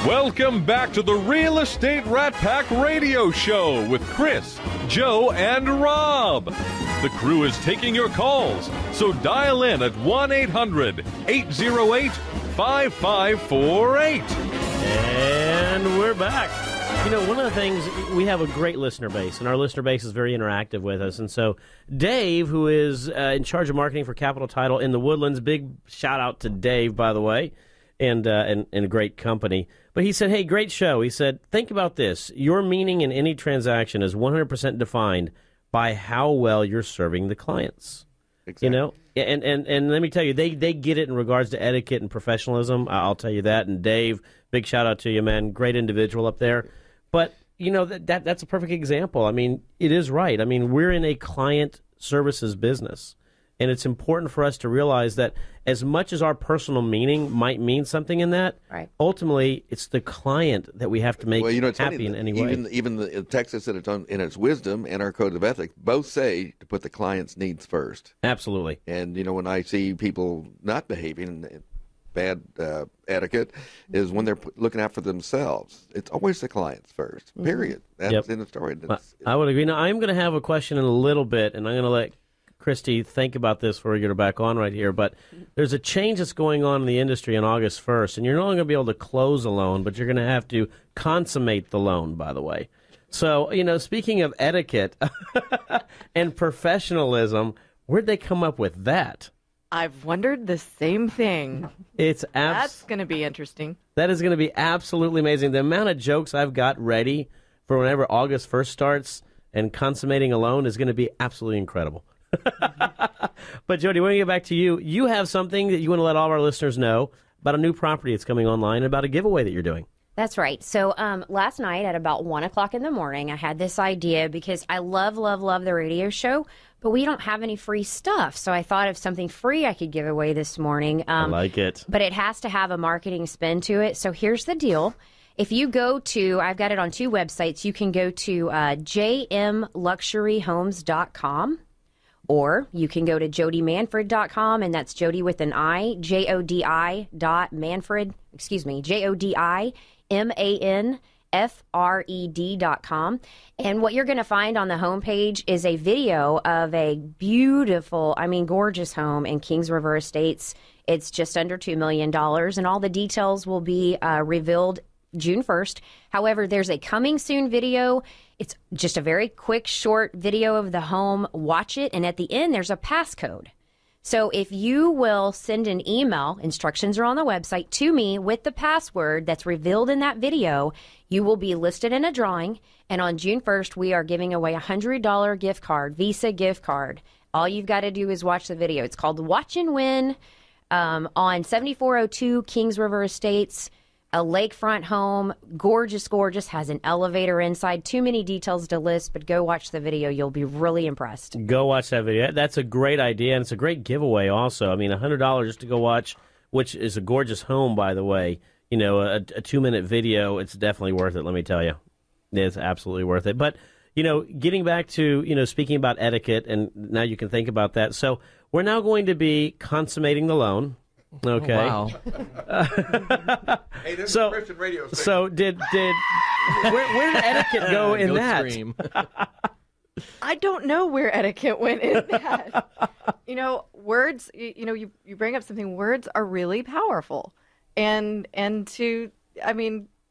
Welcome back to the Real Estate Rat Pack Radio Show with Chris, Joe, and Rob. The crew is taking your calls, so dial in at 1-800-808-5548. And we're back. You know, one of the things, we have a great listener base, and our listener base is very interactive with us. And so Dave, who is in charge of marketing for Capital Title in the Woodlands, big shout out to Dave, by the way, and a great company. But he said, hey, great show. He said, think about this. Your meaning in any transaction is 100% defined by how well you're serving the clients. Exactly. You know, and let me tell you, they get it in regards to etiquette and professionalism. I'll tell you that. And Dave, big shout out to you, man. Great individual up there. But, you know, that's a perfect example. I mean, it is right. I mean, we're in a client services business. And it's important for us to realize that as much as our personal meaning might mean something in that, right, ultimately it's the client that we have to make happy in any way. Even the Texas in its wisdom and our code of ethics both say to put the client's needs first. Absolutely. And, you know, when I see people not behaving, bad etiquette is when they're looking out for themselves. It's always the clients first, period. That's in the story. I would agree. Now, I'm going to have a question in a little bit, and I'm going to let Christy, think about this before we get her back on right here, but there's a change that's going on in the industry on August 1st, and you're not only going to be able to close a loan, but you're going to have to consummate the loan, by the way. So, you know, speaking of etiquette and professionalism, where'd they come up with that? I've wondered the same thing. That's going to be interesting. That is going to be absolutely amazing. The amount of jokes I've got ready for whenever August 1st starts and consummating a loan is going to be absolutely incredible. But, Jodi, when we get back to you, you have something that you want to let all of our listeners know about a new property that's coming online and about a giveaway that you're doing. That's right. So last night at about 1 o'clock in the morning, I had this idea because I love the radio show, but we don't have any free stuff. So I thought of something free I could give away this morning. I like it. But it has to have a marketing spin to it. So here's the deal. If you go to, I've got it on 2 websites. You can go to jmluxuryhomes.com. Or you can go to jodimanfred.com, and that's Jodi with an I, Jodi.Manfred, JodiManfred.com. And what you're going to find on the homepage is a video of a beautiful, gorgeous home in Kings River Estates. It's just under $2 million, and all the details will be revealed June 1st. However, there's a coming soon video. It's just a very quick, short video of the home. Watch it, and at the end, there's a passcode. So if you will send an email, instructions are on the website, to me with the password that's revealed in that video, you will be listed in a drawing. And on June 1st, we are giving away a $100 gift card, Visa gift card. All you've got to do is watch the video. It's called Watch and Win on 7402 Kings River Estates. A lakefront home, gorgeous, has an elevator inside. Too many details to list, but go watch the video. You'll be really impressed. Go watch that video. That's a great idea, and it's a great giveaway also. I mean, $100 just to go watch, which is a gorgeous home, by the way. You know, a 2-minute video, it's definitely worth it, let me tell you. It's absolutely worth it. But, you know, getting back to, you know, speaking about etiquette, and now you can think about that. So we're now going to be consummating the loan. Okay. Oh, wow. Hey, this is a Christian radio station. So did where did etiquette go in that? I don't know where etiquette went in that. You know, words. You bring up something. Words are really powerful, and to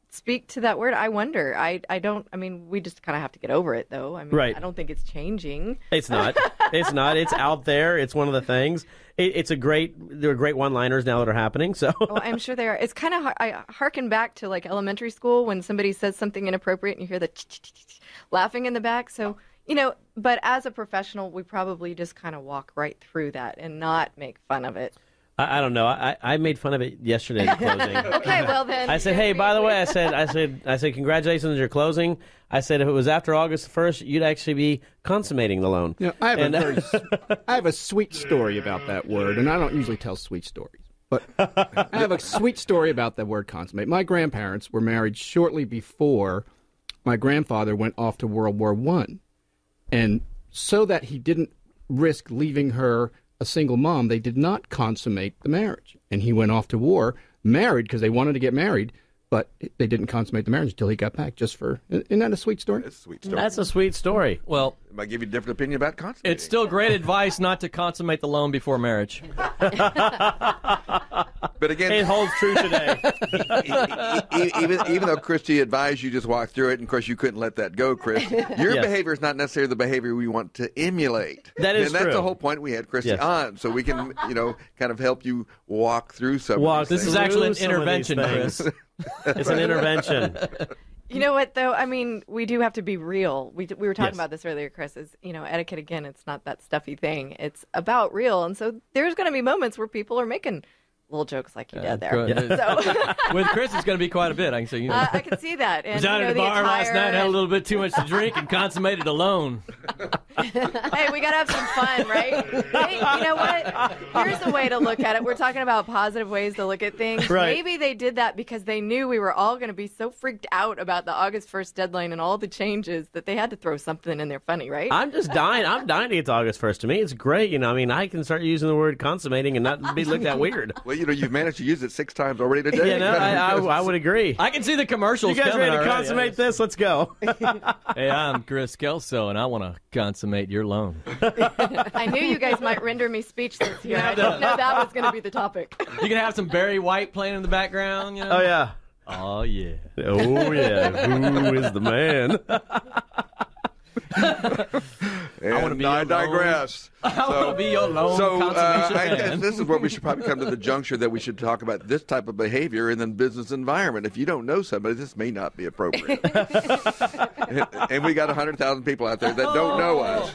speak to that word. I wonder. I don't. I mean, we just kind of have to get over it, though. I mean, right. I don't think it's changing. It's not. It's not. It's out there. It's one of the things. There are great one-liners now that are happening. So I'm sure they are. It's kind of. I harken back to like elementary school when somebody says something inappropriate and you hear the laughing in the back. So but as a professional, we probably just kind of walk right through that and not make fun of it. I don't know. I made fun of it yesterday at closing. Okay, well then. I said, hey, by the way, I said, congratulations on your closing. I said, if it was after August 1st, you'd actually be consummating the loan. You know, I have a sweet story about that word, and I don't usually tell sweet stories. But I have a sweet story about the word consummate. My grandparents were married shortly before my grandfather went off to World War I. And so that he didn't risk leaving her a single mom, they did not consummate the marriage. And he went off to war, married because they wanted to get married, but they didn't consummate the marriage until he got back. Isn't that a sweet story? It's a sweet story. That's a sweet story. Well, It might give you a different opinion about consummating. it's still great advice not to consummate the loan before marriage. But again, It holds true today. even though Christy advised you just walk through it, and of course you couldn't let that go, Chris. Your Yes. behavior is not necessarily the behavior we want to emulate. That is and that's true. the whole point we had Christy Yes. on, so we can, kind of help you walk through some Walk of these This is things. actually an Some of these intervention, things. Chris. It's an intervention. You know what, though? I mean, we do have to be real. We were talking Yes. about this earlier, Chris, is, etiquette, again, it's not that stuffy thing. It's about real. And so there's going to be moments where people are making little jokes like you did there. So With Chris, it's going to be quite a bit. I can say, I can see that. And, was out at the the bar last attire night, had a and- little bit too much to drink, and consummated a loan. Hey, we got to have some fun, right? Hey, you know what? Here's a way to look at it. We're talking about positive ways to look at things. Right. Maybe they did that because they knew we were all going to be so freaked out about the August 1st deadline and all the changes that they had to throw something in there funny, right? I'm just dying. I'm dying to get to August 1st. To me, it's great. I can start using the word consummating and not be looked at weird. Well, you've managed to use it 6 times already today. I would agree. I can see the commercials You guys coming ready to already. consummate this? Let's go. Hey, I'm Chris Kelso, and I want to consummate your loan. I knew you guys might render me speechless here. I didn't know that was going to be the topic. You can have some Barry White playing in the background. Oh, yeah. Oh, yeah. Oh, yeah. Who is the man? And I digress. I want to be your loan consummation I guess man. this is where we should probably come to the juncture that we should talk about this type of behavior in the business environment. If you don't know somebody, this may not be appropriate. And we got 100,000 people out there that don't know us.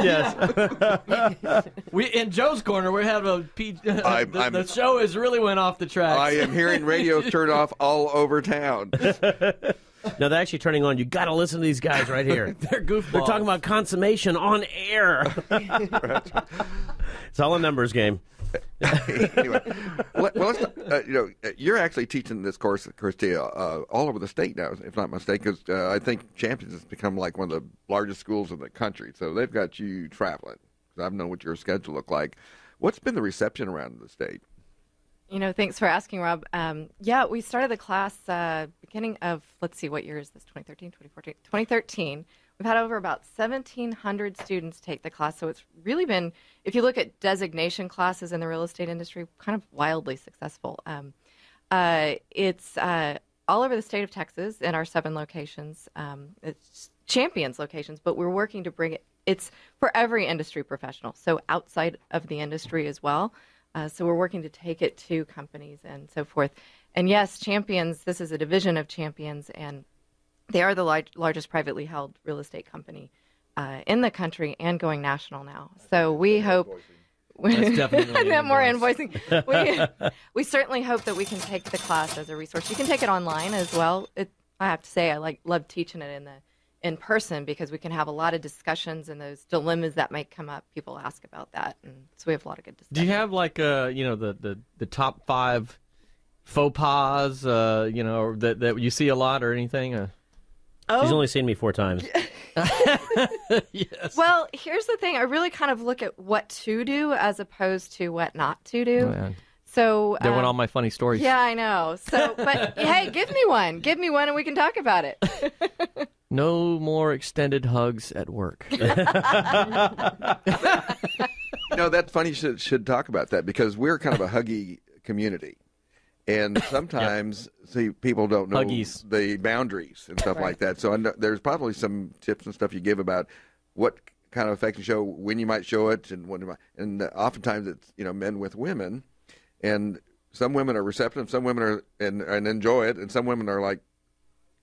Yes. We in Joe's corner. We have the show has really went off the tracks. I am hearing radios turn off all over town. No, they're actually turning on. You got to listen to these guys right here. They're goofballs. They're talking about consummation on air. It's all a numbers game. Anyway, let's you're actually teaching this course, Christy, all over the state now, if not mistaken, because I think Champions has become like one of the largest schools in the country. So they've got you traveling. I've known what your schedule looked like. What's been the reception around the state? Thanks for asking, Rob. Yeah, we started the class beginning of, let's see, what year is this, 2013, 2014? 2013. We've had over about 1,700 students take the class, so it's really been, if you look at designation classes in the real estate industry, kind of wildly successful. It's all over the state of Texas in our 7 locations. It's Champions locations, but we're working to bring it, it's for every industry professional, so outside of the industry as well. So we're working to take it to companies and so forth. And yes, Champions, this is a division of Champions, and they are the largest privately held real estate company in the country and going national now. So we hope... That's definitely an more invoice. invoicing. We certainly hope that we can take the class as a resource. You can take it online as well. I have to say, I love teaching it in person because we can have a lot of discussions and those dilemmas that might come up. People ask about that, and so we have a lot of good discussions. Do you have like the top 5 faux pas that you see a lot or anything? She's only seen me 4 times. Yes. Well, here's the thing. I really kind of look at what to do as opposed to what not to do. Oh, yeah. So There went all my funny stories. Yeah, I know. So, but hey, give me one, and we can talk about it. No more extended hugs at work. That's funny you should talk about that because we're kind of a huggy community. And sometimes, people don't know Huggies. the boundaries and stuff like that. So there's probably some tips and stuff you give about what kind of affection show, when you might show it, and when you might. And oftentimes it's men with women, and some women are receptive, some women are and enjoy it, and some women are like,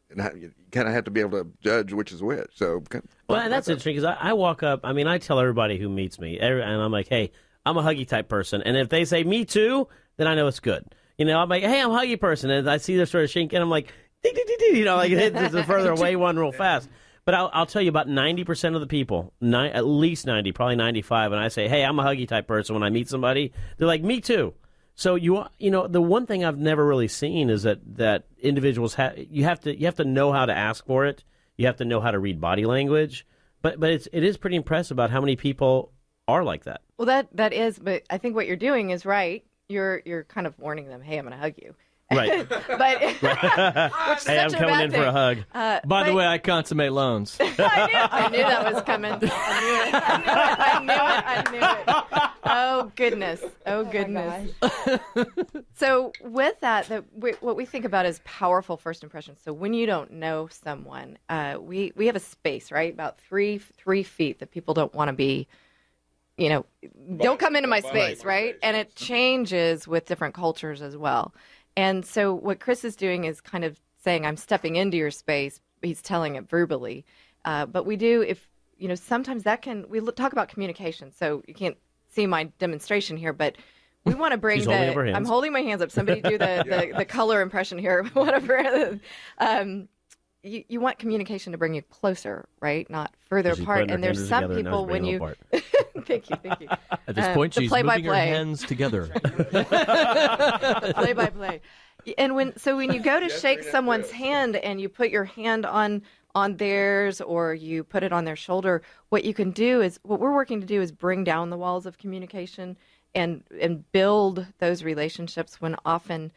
and you kind of have to be able to judge which is which. So, Well, that's interesting because I walk up. I mean, I tell everybody who meets me, and I'm like, hey, I'm a huggy type person, and if they say me too, then I know it's good. I'm like, hey, I'm a huggy person, and I see they're sort of shaking, and I'm like, ding, ding, ding, ding, like it hits the further away one real fast. But I'll tell you, about 90% of the people, at least 90, probably 95, and I say, hey, I'm a huggy type person. When I meet somebody, they're like, me too. So the one thing I've never really seen is that individuals you have to know how to ask for it. You have to know how to read body language. But it is pretty impressive about how many people are like that. Well, that is, but I think what you're doing is right. You're kind of warning them, hey, I'm going to hug you. Right. but which is Hey, I'm such a coming bad in thing. for a hug. By the way, I consummate loans. I knew that was coming. I knew it. Oh goodness. Oh goodness. So with that, what we think about is powerful first impressions. So when you don't know someone, we have a space, right, about 3 feet that people don't want to be. Don't come into my space, right? And it changes with different cultures as well. And so what Chris is doing is kind of saying, I'm stepping into your space. He's telling it verbally. But we do, sometimes we talk about communication. So you can't see my demonstration here, but we want to bring I'm holding my hands up. Somebody do the color impression here, whatever. You want communication to bring you closer, right? Not further apart. And there's some people when you thank you. At this point, she's moving her hands together. Play by play. And when you go to shake someone's hand and you put your hand on theirs or you put it on their shoulder, what we're working to do is bring down the walls of communication and build those relationships when often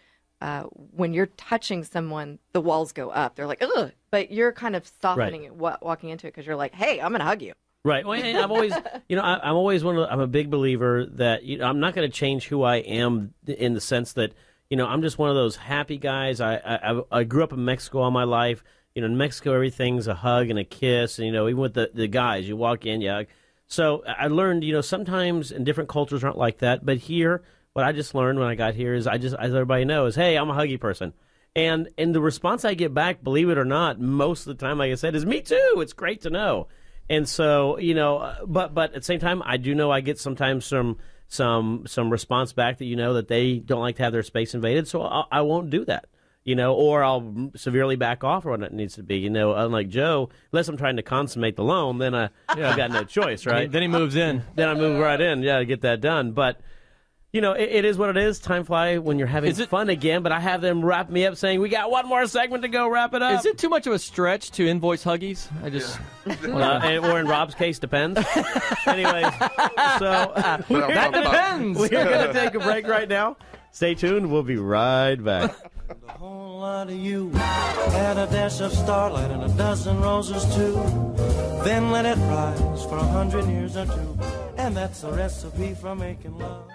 when you're touching someone, the walls go up. They're like, ugh, but you're kind of softening it, walking into it because you're like, hey, I'm going to hug you. Right. Well, and I've always, I'm always I'm a big believer that I'm not going to change who I am in the sense that, I'm just one of those happy guys. I grew up in Mexico all my life. In Mexico, everything's a hug and a kiss. And, even with the guys, you walk in, yeah. So I learned, sometimes in different cultures aren't like that. But here, what I just learned when I got here is as everybody knows, hey, I'm a huggy person. And the response I get back, believe it or not, most of the time, like I said, is me too. It's great to know. And so, but at the same time, I do know I get sometimes some response back that, that they don't like to have their space invaded. So I won't do that, or I'll severely back off or what it needs to be. Unlike Joe, unless I'm trying to consummate the loan, then I've got no choice, right? Then he moves in. Then I move right in, to get that done. But it is what it is. Time fly when you're having fun again, but I have them wrap me up saying, we got one more segment to go, wrap it up. Is it too much of a stretch to invoice Huggies? Or in Rob's case, depends. Anyways, so that depends. We're going to take a break right now. Stay tuned. We'll be right back. A whole lot of you, add a dash of starlight and a dozen roses too. Then let it rise for 100 years or two. And that's a recipe for making love.